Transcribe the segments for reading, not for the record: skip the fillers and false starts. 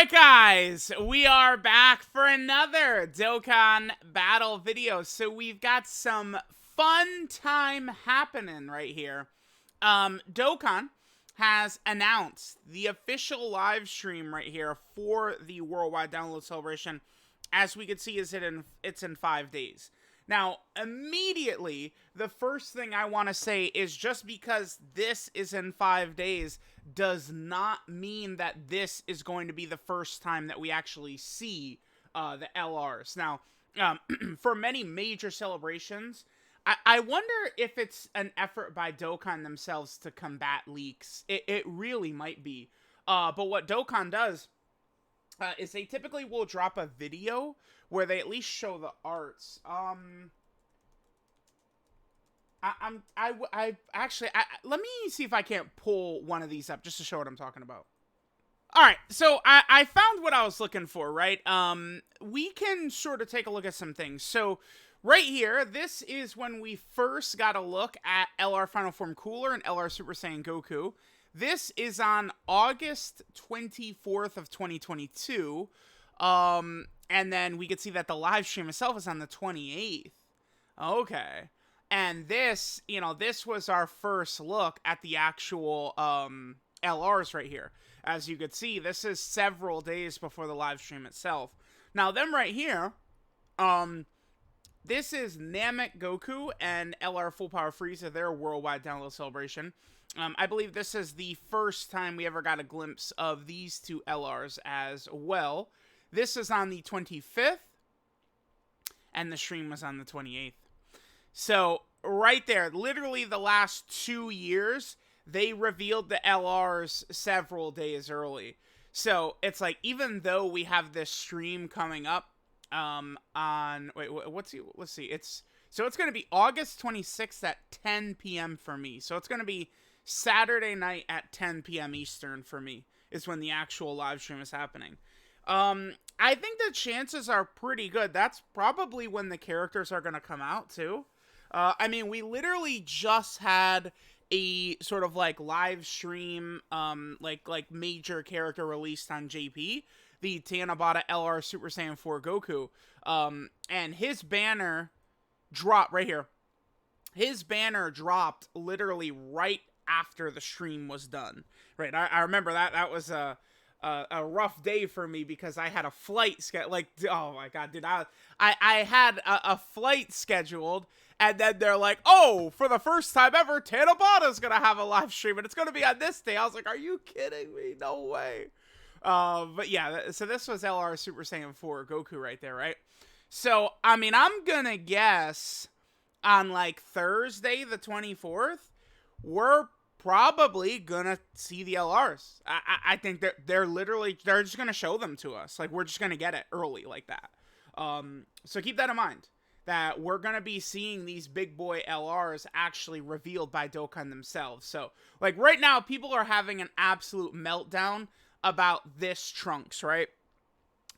Alright guys, we are back for another Dokkan battle video. So we've got some fun time happening right here. Dokkan has announced the official live stream right here for the worldwide download celebration. As we can see, it's in 5 days. Now, immediately, the first thing I want to say is just because this is in 5 days does not mean that this is going to be the first time that we actually see the LRs. Now, for many major celebrations, I wonder if it's an effort by Dokkan themselves to combat leaks. It really might be. But what Dokkan does is they typically will drop a video where they at least show the arts. Let me see if I can't pull one of these up just to show what I'm talking about. Alright, so I found what I was looking for, right? We can sort of take a look at some things. So, right here, this is when we first got a look at LR Final Form Cooler and LR Super Saiyan Goku. This is on August 24th of 2022. And then we could see that the live stream itself is on the 28th. Okay. And this, this was our first look at the actual LRs right here. As you could see, this is several days before the live stream itself. Now, them right here, this is Namek Goku and LR Full Power Frieza, their worldwide download celebration. I believe this is the first time we ever got a glimpse of these two LRs as well. This is on the 25th, and the stream was on the 28th. So, right there, literally the last 2 years, they revealed the LRs several days early. So, it's like, even though we have this stream coming up, let's see, it's going to be August 26th at 10 p.m. for me. So, it's going to be Saturday night at 10 p.m. Eastern for me, is when the actual live stream is happening. I think the chances are pretty good. That's probably when the characters are going to come out, too. I mean, we literally just had a sort of, like, live stream, like major character released on JP, the Tanabata LR Super Saiyan 4 Goku, and his banner dropped right here. His banner dropped literally right after the stream was done. Right, I remember that was a rough day for me because I had a flight like, oh my god, dude, I had a flight scheduled, and then they're like, oh, for the first time ever, Tanabata's gonna have a live stream, and it's gonna be on this day. I was like, are you kidding me? No way. But yeah, so this was LR Super Saiyan 4 Goku right there, right? So, I mean, I'm gonna guess on, like, Thursday the 24th, we're probably gonna see the LRs. I think they're just gonna show them to us. Like, we're just gonna get it early like that. So keep that in mind, that we're gonna be seeing these big boy LRs actually revealed by Dokkan themselves. So, like, right now, people are having an absolute meltdown about this Trunks, right?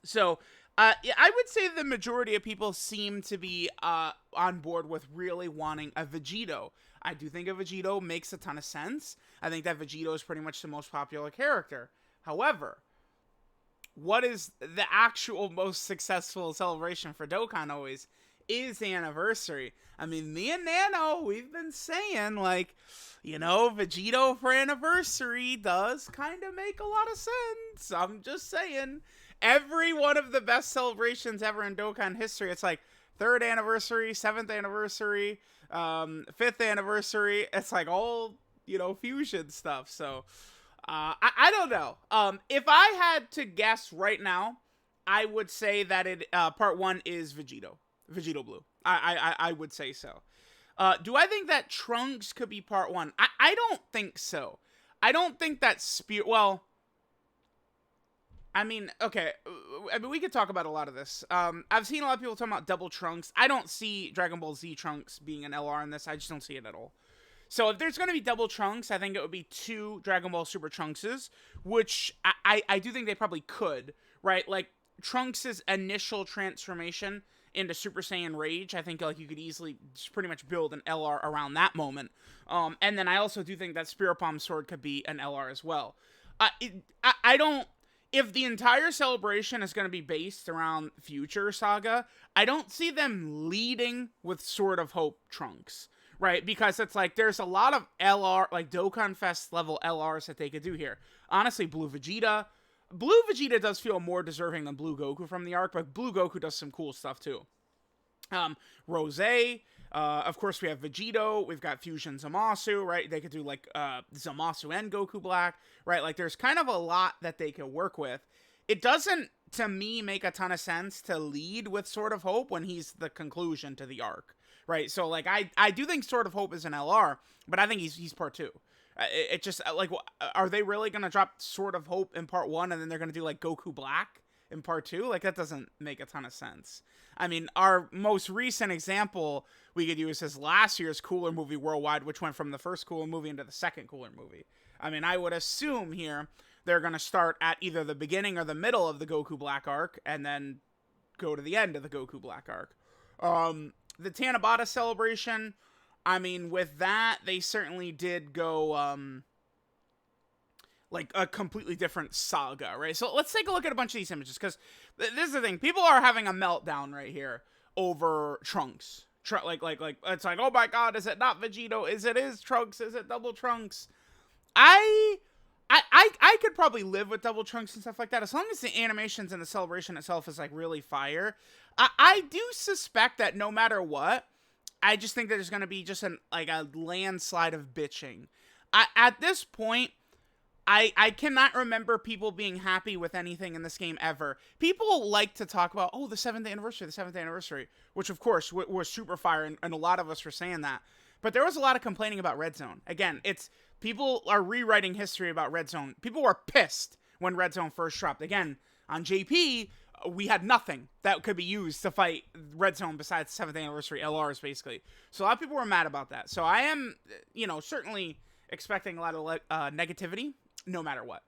So, I would say the majority of people seem to be on board with really wanting a Vegito. I do think a Vegito makes a ton of sense. I think that Vegito is pretty much the most popular character. However, what is the actual most successful celebration for Dokkan always is the anniversary. I mean, me and Nano, we've been saying, like, Vegito for anniversary does kind of make a lot of sense. I'm just saying, every one of the best celebrations ever in Dokkan history, it's like 3rd anniversary, 7th anniversary, 5th anniversary. It's like all, fusion stuff. So, I don't know. If I had to guess right now, I would say that part 1 is Vegito Blue. I would say so. Do I think that Trunks could be part 1? I don't think so. I don't think that well, I mean, okay, we could talk about a lot of this. I've seen a lot of people talking about double Trunks. I don't see Dragon Ball Z Trunks being an LR in this. I just don't see it at all. So if there's going to be double Trunks, I think it would be 2 Dragon Ball Super Trunkses, which I do think they probably could, right? Like, Trunks' initial transformation into Super Saiyan Rage, I think, like, you could easily just pretty much build an LR around that moment. And then I also do think that Spirit Bomb Sword could be an LR as well. I don't... if the entire celebration is going to be based around future Saga, I don't see them leading with Sword of Hope Trunks, right? Because it's like there's a lot of LR, like Dokkan Fest level LRs that they could do here. Honestly, Blue Vegeta does feel more deserving than Blue Goku from the arc, but Blue Goku does some cool stuff too. Rose, of course we have Vegito, we've got Fusion Zamasu, right? They could do like Zamasu and Goku Black, right? Like there's kind of a lot that they could work with. It doesn't, to me, make a ton of sense to lead with Sword of Hope when he's the conclusion to the arc, right? So like I do think Sword of Hope is an LR, but I think he's part 2. It just, like, are they really going to drop Sword of Hope in part 1 and then they're going to do like Goku Black in part 2? Like, that doesn't make a ton of sense. I mean, our most recent example we could use is last year's Cooler Movie Worldwide, which went from the first Cooler Movie into the second Cooler Movie. I mean, I would assume here they're going to start at either the beginning or the middle of the Goku Black arc and then go to the end of the Goku Black arc. The Tanabata celebration, I mean, with that, they certainly did go, like a completely different saga, right? So let's take a look at a bunch of these images, because this is the thing. People are having a meltdown right here over Trunks. Like, it's like, oh my god, is it not Vegito? Is Trunks? Is it double Trunks? I could probably live with double Trunks and stuff like that, as long as the animations and the celebration itself is like really fire. I do suspect that no matter what, I just think that there's going to be just a landslide of bitching. At this point, I cannot remember people being happy with anything in this game ever. People like to talk about, oh, the 7th anniversary, which of course was super fire, and a lot of us were saying that. But there was a lot of complaining about Red Zone. Again, people are rewriting history about Red Zone. People were pissed when Red Zone first dropped. Again, on JP, we had nothing that could be used to fight Red Zone besides 7th anniversary LRs, basically. So a lot of people were mad about that. So I am, certainly expecting a lot of negativity, no matter what.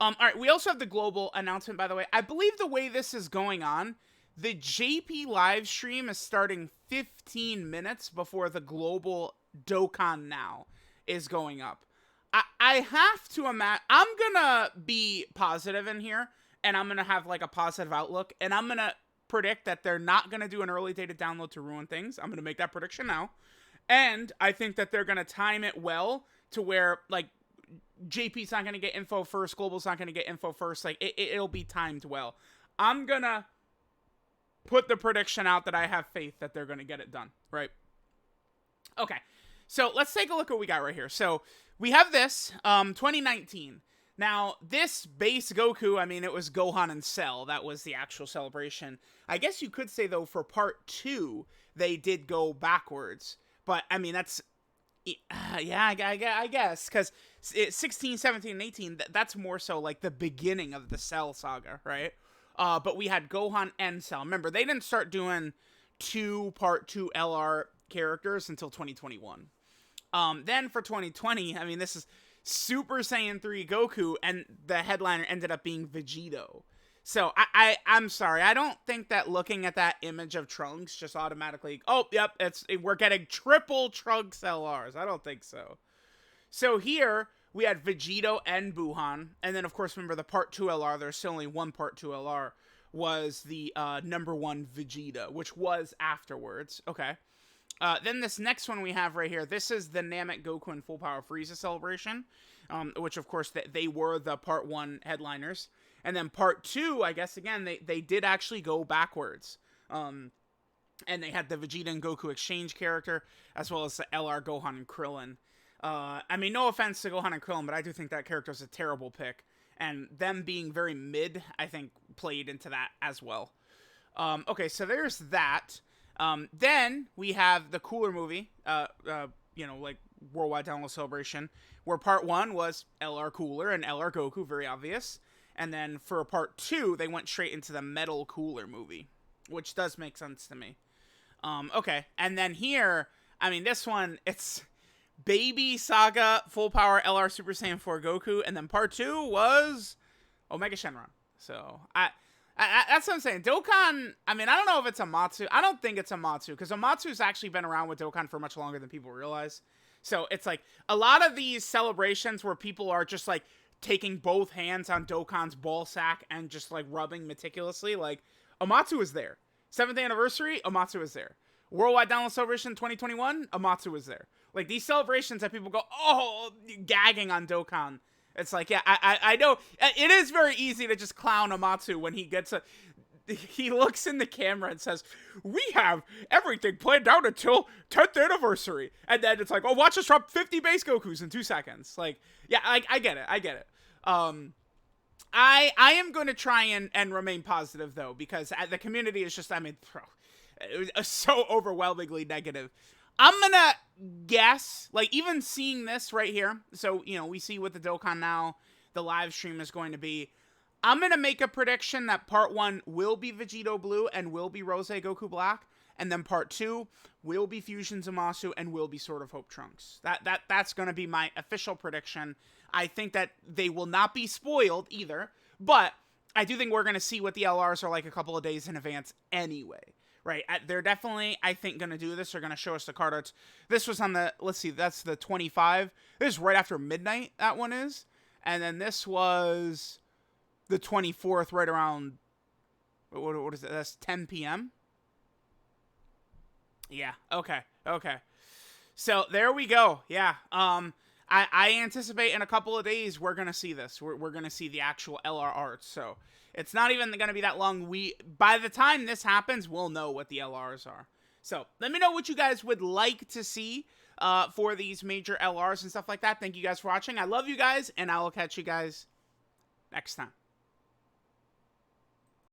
All right, we also have the global announcement, by the way. I believe the way this is going on, the JP live stream is starting 15 minutes before the global Dokkan Now is going up. I have to imagine, I'm gonna be positive in here, and I'm gonna have like a positive outlook, and I'm gonna predict that they're not gonna do an early dated download to ruin things. I'm gonna make that prediction now. And I think that they're gonna time it well to where, like, JP's not going to get info first, Global's not going to get info first. Like, it'll be timed well. I'm going to put the prediction out that I have faith that they're going to get it done, right? Okay, so let's take a look at what we got right here. So we have this, 2019. Now, this base Goku, I mean, it was Gohan and Cell. That was the actual celebration. I guess you could say, though, for part 2, they did go backwards. But, I mean, that's... yeah, I guess, because 16, 17, and 18, that's more so like the beginning of the Cell saga, right? But we had Gohan and Cell. Remember, they didn't start doing part 2 LR characters until 2021. Then for 2020, I mean, this is Super Saiyan 3 Goku, and the headliner ended up being Vegito. So, I'm sorry, I don't think that looking at that image of Trunks just automatically, oh, yep, we're getting triple Trunks LRs. I don't think so. So here, we had Vegito and Buhan, and then, of course, remember the Part 2 LR, there's still only one Part 2 LR, was the number 1 Vegeta, which was afterwards. Okay. Then this next one we have right here, this is the Namek Goku and Full Power Frieza celebration, which, of course, they were the Part 1 headliners. And then part 2, I guess, again, they did actually go backwards. And they had the Vegeta and Goku exchange character, as well as the LR Gohan and Krillin. I mean, no offense to Gohan and Krillin, but I do think that character is a terrible pick. And them being very mid, I think, played into that as well. Okay, so there's that. Then we have the Cooler Movie, like Worldwide Download Celebration, where part 1 was LR Cooler and LR Goku, very obvious. And then for part 2, they went straight into the Metal Cooler Movie, which does make sense to me. Okay, and then here, I mean, this one, it's Baby Saga Full Power LR Super Saiyan 4 Goku, and then part 2 was Omega Shenron. So, that's what I'm saying. Dokkan, I mean, I don't know if it's Amatsu. I don't think it's Amatsu, because Amatsu's actually been around with Dokkan for much longer than people realize. So, it's like, a lot of these celebrations where people are just like, taking both hands on Dokkan's ball sack and just like rubbing meticulously. Like, Amatsu is there. 7th anniversary, Amatsu is there. Worldwide Download Celebration 2021, Amatsu is there. Like, these celebrations that people go, oh, gagging on Dokkan. It's like, yeah, I know. It is very easy to just clown Amatsu when he gets a... He looks in the camera and says, we have everything planned out until 10th anniversary. And then it's like, oh, watch us drop 50 base Gokus in 2 seconds. Like, yeah, I get it. I get it. I am going to try and remain positive, though, because the community is just, I mean, bro, it was so overwhelmingly negative. I'm going to guess, like, even seeing this right here, so, you know, we see what the Dokkan Now, the live stream is going to be. I'm going to make a prediction that part 1 will be Vegito Blue and will be Rose Goku Black, and then part 2 will be Fusion Zamasu and will be Sword of Hope Trunks. That's going to be my official prediction. I think that they will not be spoiled either, but I do think we're going to see what the LRs are like a couple of days in advance anyway, right? They're definitely, I think, going to do this. They're going to show us the card arts. This was on the, let's see, that's the 25. This is right after midnight, that one is. And then this was the 24th, right around, what is it? That's 10 p.m.? Yeah, okay. So, there we go. Yeah, I anticipate in a couple of days we're going to see this. We're going to see the actual LR arts. So, it's not even going to be that long. By the time this happens, we'll know what the LRs are. So, let me know what you guys would like to see for these major LRs and stuff like that. Thank you guys for watching. I love you guys, and I will catch you guys next time.